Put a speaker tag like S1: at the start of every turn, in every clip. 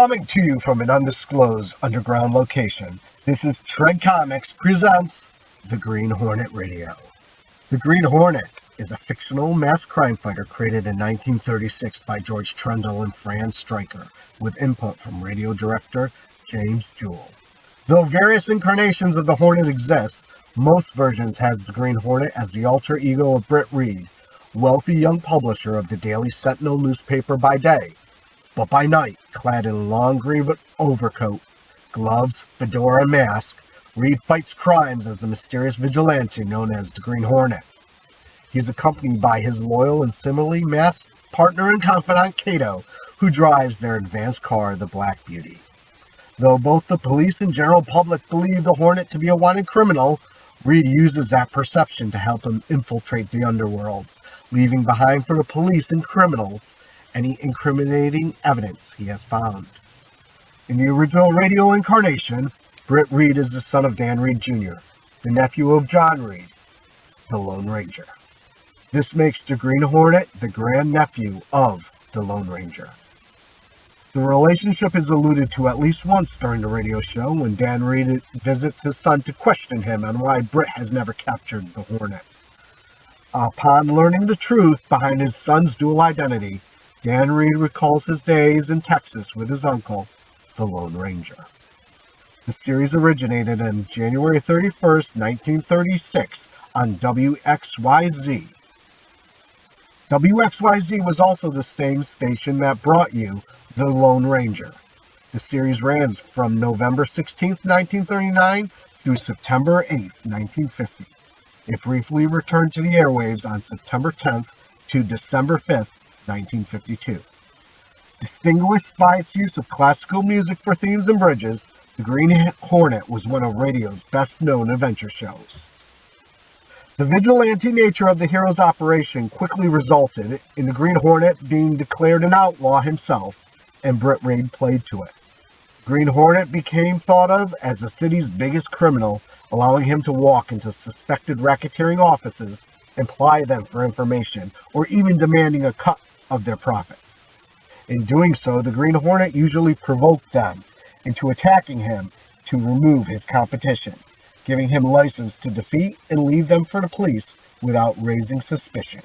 S1: Coming to you from an undisclosed underground location, this is Trend Comics presents the Green Hornet Radio. The Green Hornet is a fictional mass crime fighter created in 1936 by George Trendle and Fran Striker, with input from radio director James Jewell. Though various incarnations of the Hornet exist, most versions has the Green Hornet as the alter ego of Britt Reid, wealthy young publisher of the Daily Sentinel newspaper by day. But by night, clad in a long green overcoat, gloves, fedora, and mask, Reid fights crimes as the mysterious vigilante known as the Green Hornet. He is accompanied by his loyal and similarly masked partner and confidant Kato, who drives their advanced car, the Black Beauty. Though both the police and general public believe the Hornet to be a wanted criminal, Reid uses that perception to help him infiltrate the underworld, leaving behind for the police and criminals any incriminating evidence he has found. In the original radio incarnation, Britt Reid is the son of Dan Reid Jr., the nephew of John Reid, the Lone Ranger. This makes the Green Hornet the grandnephew of the Lone Ranger. The relationship is alluded to at least once during the radio show when Dan Reid visits his son to question him on why Britt has never captured the Hornet. Upon learning the truth behind his son's dual identity, Dan Reid recalls his days in Texas with his uncle, the Lone Ranger. The series originated on January 31st, 1936 on WXYZ. WXYZ was also the same station that brought you the Lone Ranger. The series ran from November 16th, 1939 through September 8th, 1950. It briefly returned to the airwaves on September 10th to December 5th, 1952. Distinguished by its use of classical music for themes and bridges, the Green Hornet was one of radio's best-known adventure shows. The vigilante nature of the hero's operation quickly resulted in the Green Hornet being declared an outlaw himself, and Britt Reid played to it. Green Hornet became thought of as the city's biggest criminal, allowing him to walk into suspected racketeering offices and ply them for information, or even demanding a cut of their profits. In doing so, the Green Hornet usually provoked them into attacking him to remove his competition, giving him license to defeat and leave them for the police without raising suspicion.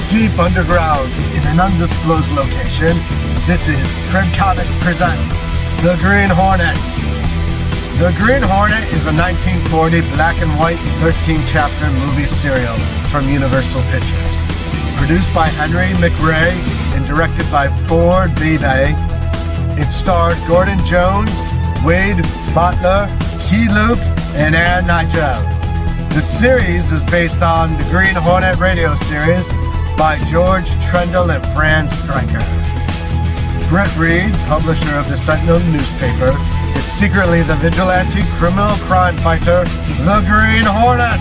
S1: Deep underground in an undisclosed location, this is Trend Comics presents The Green Hornet. The Green Hornet is a 1940 black and white 13-chapter movie serial from Universal Pictures. Produced by Henry McRae and directed by Ford Bebe, it starred Gordon Jones, Wade Butler, Key Luke, and Ann Nigel. The series is based on the Green Hornet radio series by George Trendle and Fran Striker. Britt Reid, publisher of the Sentinel newspaper, is secretly the vigilante criminal crime fighter, the Green Hornet.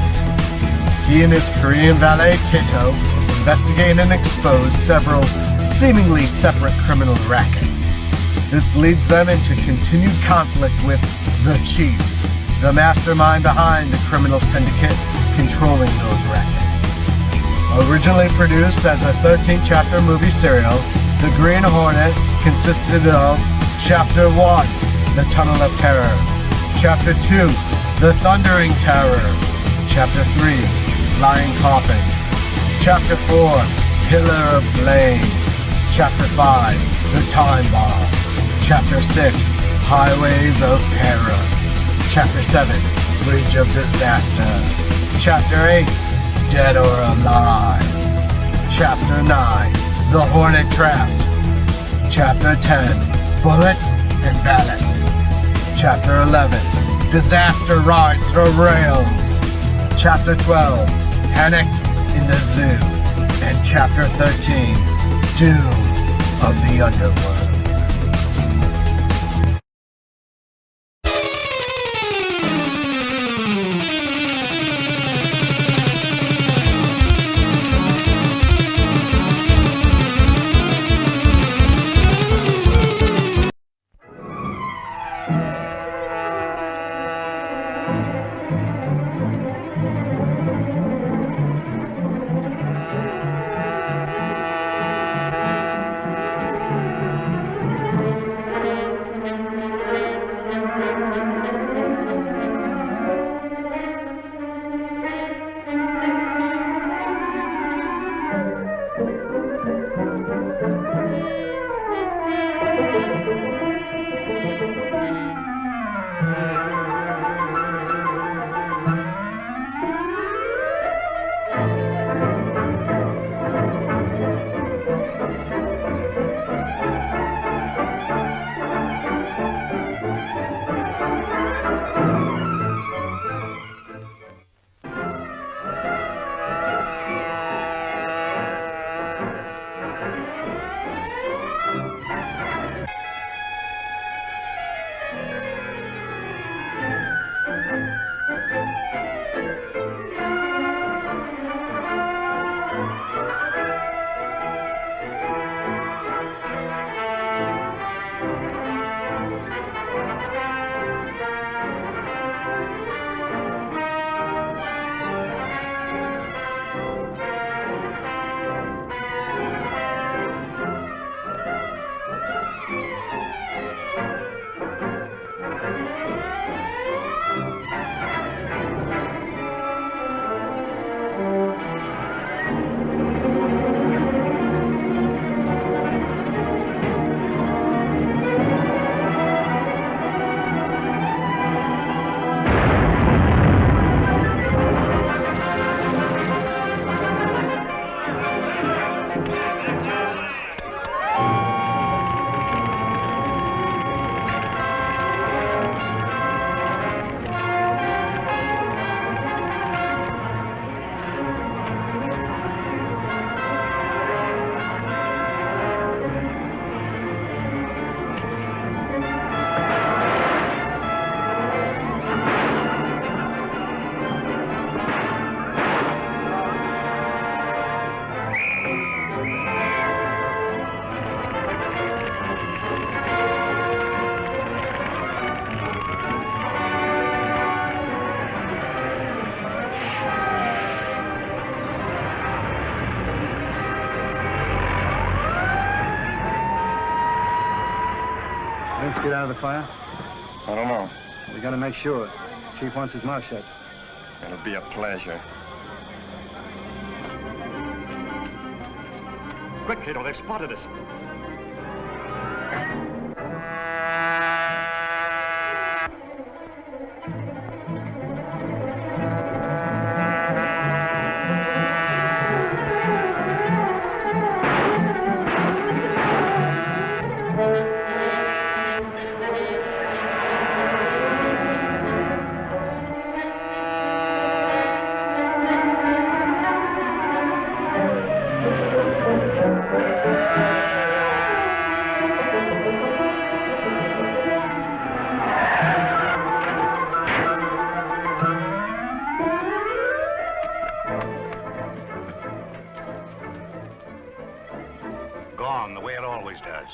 S1: He and his Korean valet Kato investigate and expose several seemingly separate criminal rackets. This leads them into continued conflict with the Chief, the mastermind behind the criminal syndicate controlling those rackets. Originally produced as a 13-chapter movie serial, The Green Hornet consisted of Chapter 1, The Tunnel of Terror, Chapter 2, The Thundering Terror. Chapter 3, Flying Coffin. Chapter 4, Pillar of Flame. Chapter 5, The Time Bomb. Chapter 6, Highways of Terror. Chapter 7, Bridge of Disaster. Chapter 8, Dead or Alive. Chapter 9, The Hornet Trapped. Chapter 10, Bullet and Balance. Chapter 11, Disaster Rides the Rails. Chapter 12, Panic in the Zoo. And Chapter 13, Doom of the Underworld.
S2: Get out of the fire?
S3: I don't know.
S2: We gotta make sure. Chief wants his mouth shut.
S3: It'll be a pleasure.
S4: Quick, Kato, they've spotted us.
S5: Gone the way it always does.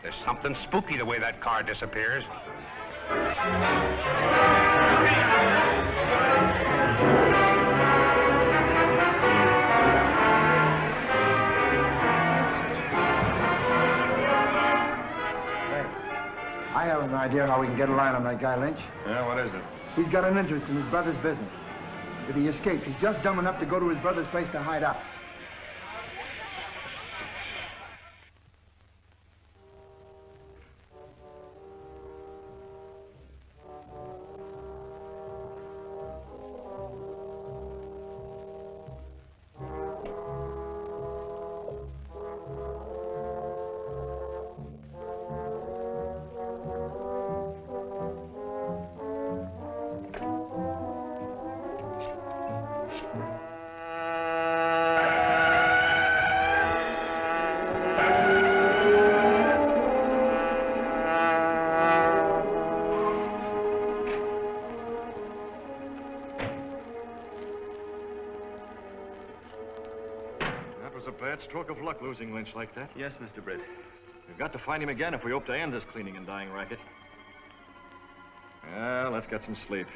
S5: There's something spooky the way that car disappears.
S2: I have an idea how we can get a line on that guy, Lynch?
S3: Yeah, what is it?
S2: He's got an interest in his brother's business. If he escapes, he's just dumb enough to go to his brother's place to hide out.
S4: A bad stroke of luck losing Lynch like that.
S6: Yes, Mr. Britt.
S4: We've got to find him again if we hope to end this cleaning and dyeing racket. Well, let's get some sleep.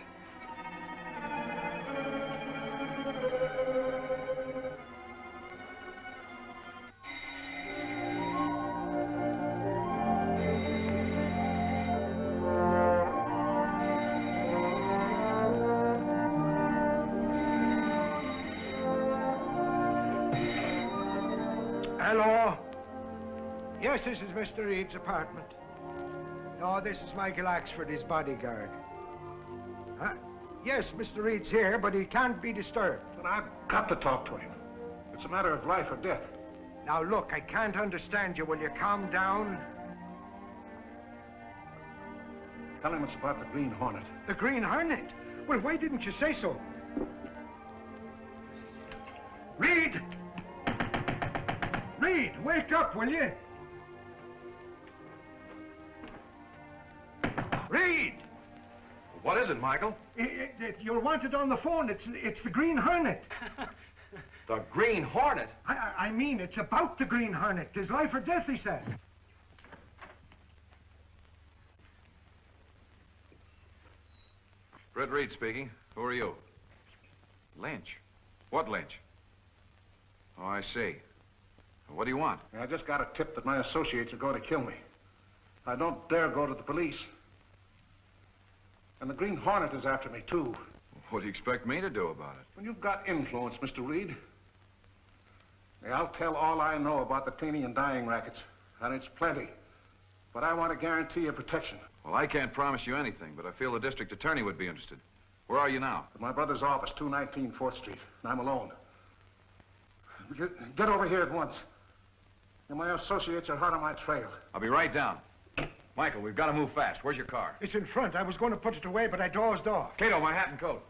S7: Hello? Yes, this is Mr. Reid's apartment. No, this is Michael Axford, his bodyguard. Yes, Mr. Reid's here, but he can't be disturbed.
S8: But I've got to talk to him. It's a matter of life or death.
S7: Now, look, I can't understand you. Will you calm down?
S8: Tell him it's about the Green Hornet.
S7: The Green Hornet? Well, why didn't you say so? Reid! Reid, wake up, will you? Reid!
S4: What is it, Michael?
S7: You're wanted on the phone. It's the Green Hornet.
S4: The Green Hornet?
S7: I mean, it's about the Green Hornet. There's life or death, he says.
S6: Britt Reid speaking. Who are you? Lynch. What Lynch? Oh, I see. What do you want?
S8: I just got a tip that my associates are going to kill me. I don't dare go to the police. And the Green Hornet is after me, too.
S6: What do you expect me to do about it?
S8: Well, you've got influence, Mr. Reid. Yeah, I'll tell all I know about the cleaning and dyeing rackets, and it's plenty. But I want to guarantee your protection.
S6: Well, I can't promise you anything, but I feel the district attorney would be interested. Where are you now?
S8: At my brother's office, 219 4th Street, and I'm alone. Get over here at once. And my associates are hot on my trail.
S6: I'll be right down. Michael, we've got to move fast. Where's your car?
S7: It's in front. I was going to put it away, but I dozed off.
S6: Kato, my hat and coat.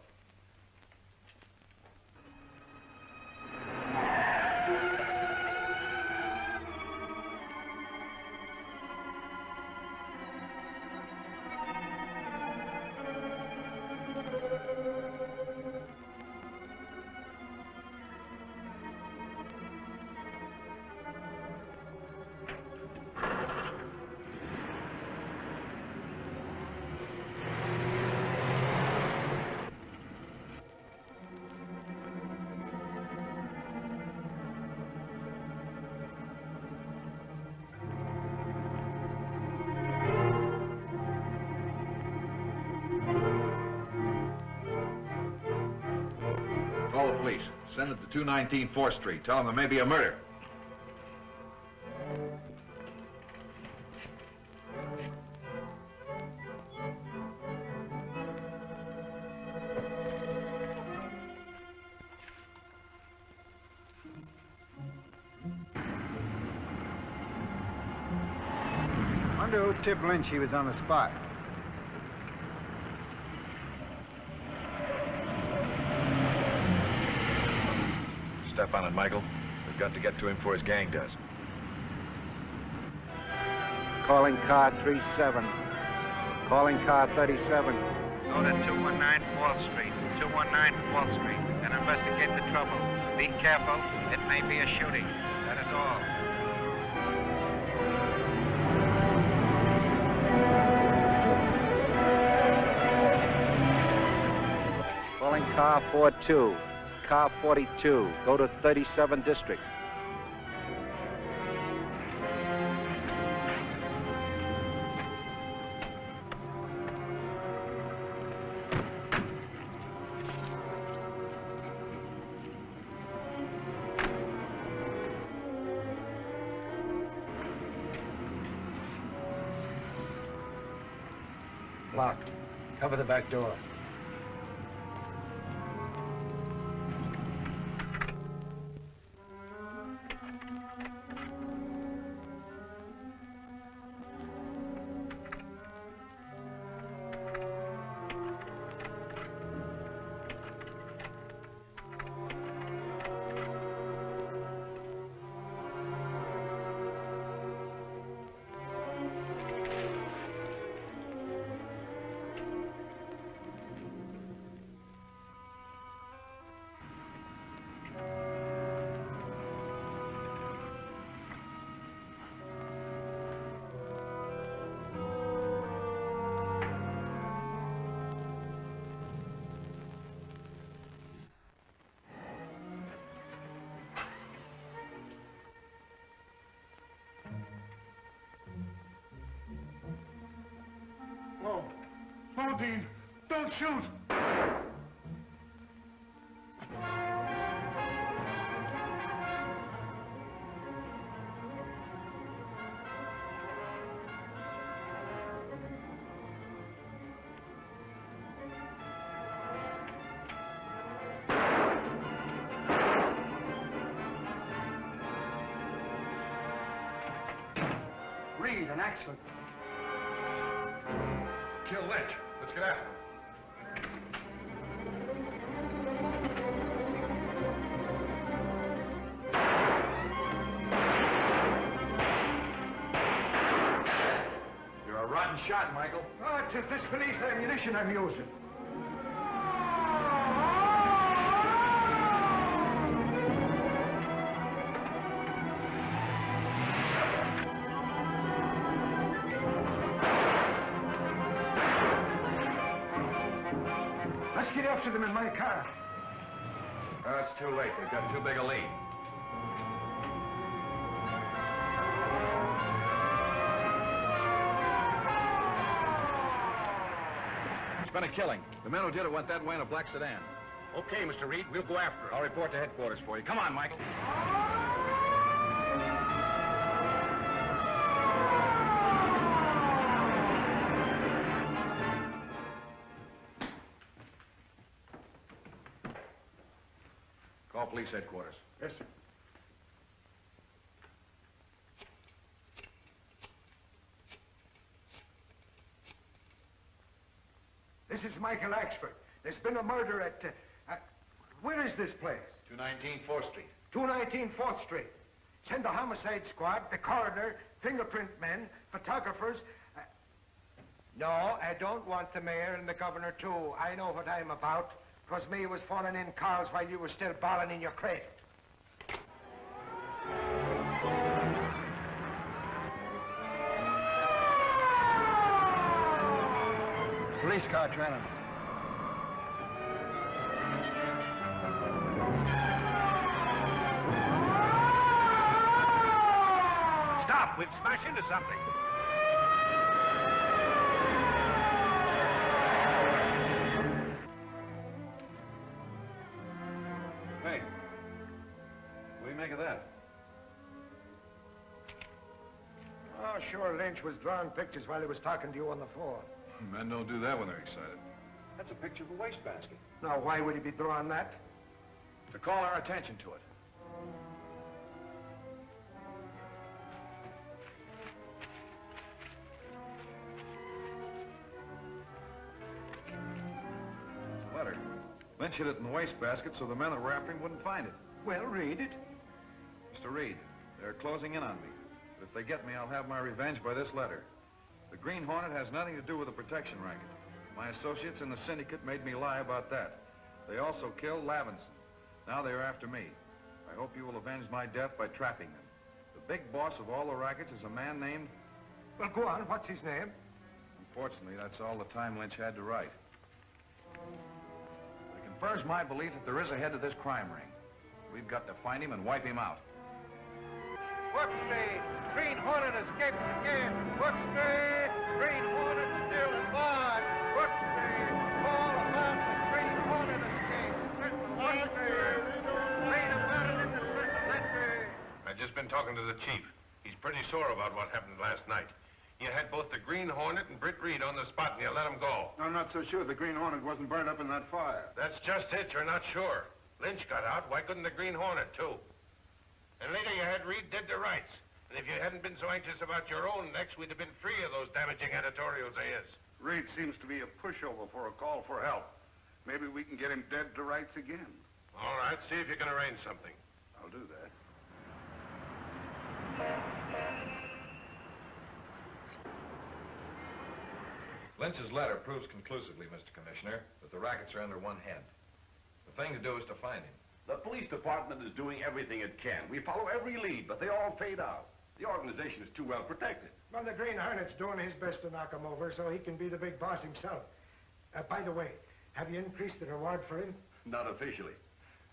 S6: Call the police. Send them to 219 4th Street. Tell them there may be a murder.
S2: Wonder who tipped Lynch he was on the spot.
S4: Step on it, Michael. We've got to get to him before his gang does.
S2: Calling car 37. Calling car 37.
S9: Go to 219 4th Street. 219 4th Street. And investigate the trouble. Be careful. It may be a shooting. That is all.
S2: Calling car 42. Car 42. Go to 37 District.
S7: locked. Cover the back door.
S8: No. No, Dean. Don't shoot.
S7: Reid, an accident.
S4: Kill Lynch. Let's get after him. You're a rotten shot, Michael.
S7: Oh, it's just this police ammunition I'm using. Let's get after them in my car.
S4: Oh, it's too late. They've got too big a lead. It's been a killing. The men who did it went that way in a black sedan.
S5: Okay, Mr. Reid, we'll go after him.
S4: I'll report to headquarters for you. Come on, Mike. Call police headquarters.
S8: Yes, sir.
S7: This is Michael Axford. There's been a murder at... where is this place?
S4: 219 4th Street.
S7: 219 4th Street. Send the homicide squad, the coroner, fingerprint men, photographers. No, I don't want the mayor and the governor, too. I know what I'm about. 'Twas me who was falling in cars while you were still bawling in your crate. Police car, Trendle.
S5: Stop! We've smashed into something.
S4: Hey, what do you make of that?
S7: Oh, sure, Lynch was drawing pictures while he was talking to you on the phone.
S4: Men don't do that when they're excited. That's a picture of a wastebasket.
S7: Now, why would he be drawing that?
S4: To call our attention to it. It's a letter. Lynch hid it in the wastebasket so the men that were after him wouldn't find it.
S7: Well, read it.
S4: Mr. Reid, they're closing in on me. But if they get me, I'll have my revenge by this letter. The Green Hornet has nothing to do with the protection racket. My associates in the syndicate made me lie about that. They also killed Lavinson. Now they're after me. I hope you will avenge my death by trapping them. The big boss of all the rackets is a man named...
S7: Well, go on. What's his name?
S4: Unfortunately, that's all the time Lynch had to write. It confirms my belief that there is a head to this crime ring. We've got to find him and wipe him out.
S9: Fourth Street, Green Hornet escaped again. Fourth Street, Green Hornet still aboard. Fourth Street, all about the Green Hornet escape. Fourth Street, read about it in the Sentinel.
S5: I've just been talking to the chief. He's pretty sore about what happened last night. You had both the Green Hornet and Britt Reid on the spot, and you let them go.
S8: I'm not so sure the Green Hornet wasn't burned up in that fire.
S5: That's just it. You're not sure. Lynch got out. Why couldn't the Green Hornet, too? And later you had Reid dead to rights. And if you hadn't been so anxious about your own necks, we'd have been free of those damaging editorials of his.
S8: Reid seems to be a pushover for a call for help. Maybe we can get him dead to rights again.
S5: All right, see if you can arrange something.
S8: I'll do that.
S4: Lynch's letter proves conclusively, Mr. Commissioner, that the rackets are under one head. The thing to do is to find him.
S10: The police department is doing everything it can. We follow every lead, but they all fade out. The organization is too well protected.
S7: Well, the Green Hornet's doing his best to knock him over so he can be the big boss himself. By the way, have you increased the reward for him?
S10: Not officially.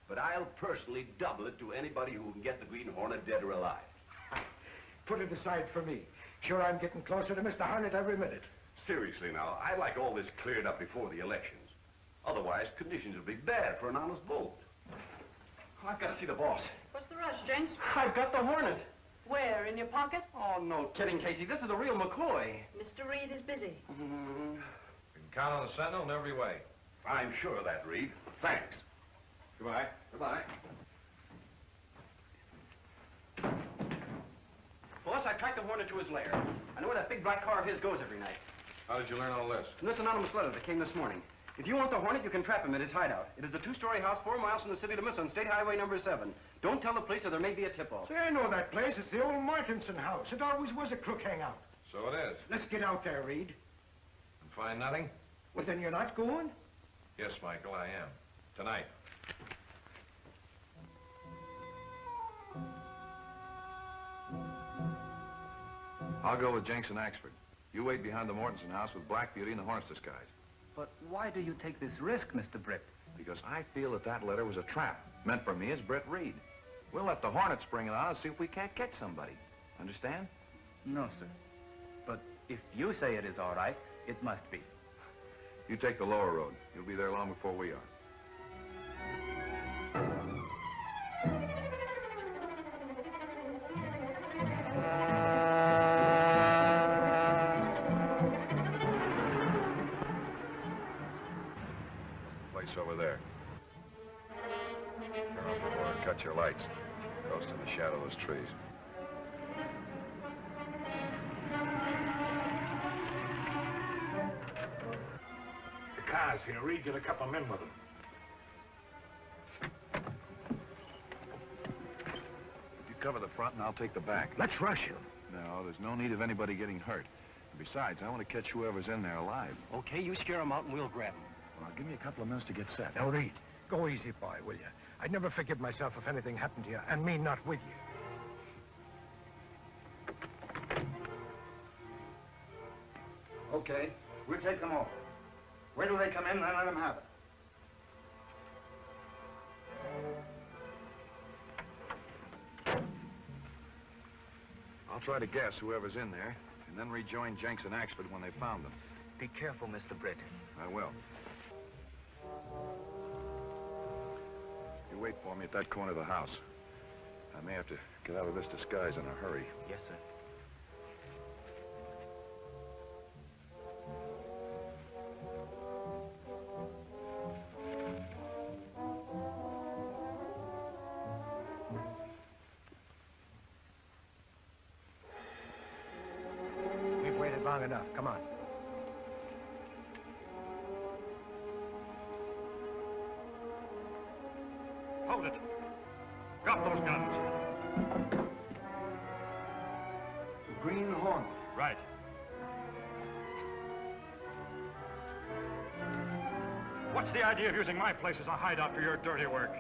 S10: But I'll personally double it to anybody who can get the Green Hornet dead or alive.
S7: Put it aside for me. Sure, I'm getting closer to Mr. Hornet every minute.
S10: Seriously now, I'd like all this cleared up before the elections. Otherwise, conditions will be bad for an honest vote. I've got to see the boss.
S11: What's the rush, Jenks?
S12: I've got the Hornet.
S11: Where, in your pocket?
S12: Oh, no kidding, Casey. This is the real McCoy.
S11: Mr. Reid is busy.
S4: We can count on the Sentinel in every way.
S10: I'm sure of that, Reid. Thanks.
S4: Goodbye.
S10: Goodbye.
S12: Boss, I tracked the Hornet to his lair. I know where that big black car of his goes every night.
S4: How did you learn all this?
S12: From this anonymous letter that came this morning. If you want the Hornet, you can trap him at his hideout. It is a two-story house 4 miles from the city limits on State Highway number 7. Don't tell the police or there may be a tip-off.
S7: Say, I know that place. It's the old Martinson house. It always was a crook hangout.
S4: So it is.
S7: Let's get out there, Reid.
S4: And find nothing?
S7: Well, then you're not going?
S4: Yes, Michael, I am. Tonight. I'll go with Jenks and Axford. You wait behind the Mortensen house with Black Beauty in the Hornet's disguise.
S13: But why do you take this risk, Mr. Britt?
S4: Because I feel that that letter was a trap, meant for me as Britt Reid. We'll let the Hornet spring it on and see if we can't catch somebody. Understand?
S13: No, sir. But if you say it is all right, it must be.
S4: You take the lower road. You'll be there long before we are. Place over there. Turn off the door and cut your lights. Ghost in the shadow of those trees.
S8: The car's here. Reid got a couple of men with him.
S4: You cover the front and I'll take the back.
S8: Let's rush him.
S4: No, there's no need of anybody getting hurt. And besides, I want to catch whoever's in there alive.
S12: Okay, you scare him out and we'll grab him.
S4: Well, give me a couple of minutes to get set.
S7: Now, Reid, go easy, boy, will you? I'd never forgive myself if anything happened to you, and me not with you.
S13: Okay, we'll take them over. Wait till they come in and then let them have it.
S4: I'll try to guess whoever's in there, and then rejoin Jenks and Axford when they found them.
S13: Be careful, Mr. Britt.
S4: I will. You wait for me at that corner of the house. I may have to get out of this disguise in a hurry.
S13: Yes, sir.
S7: We've waited long enough. Come on.
S8: Hold it. Drop those guns.
S13: Green Hornet.
S8: Right. What's the idea of using my place as a hideout for your dirty work?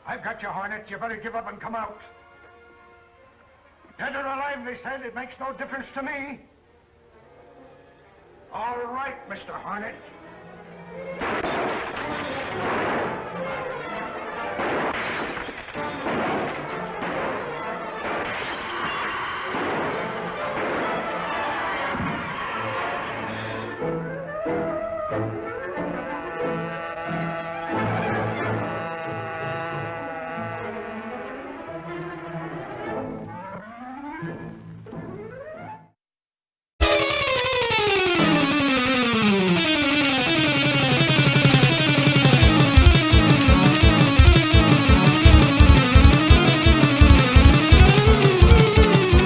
S7: I've got you, Hornet. You better give up and come out. Dead or alive, they said. It makes no difference to me. All right, Mr. Hornet.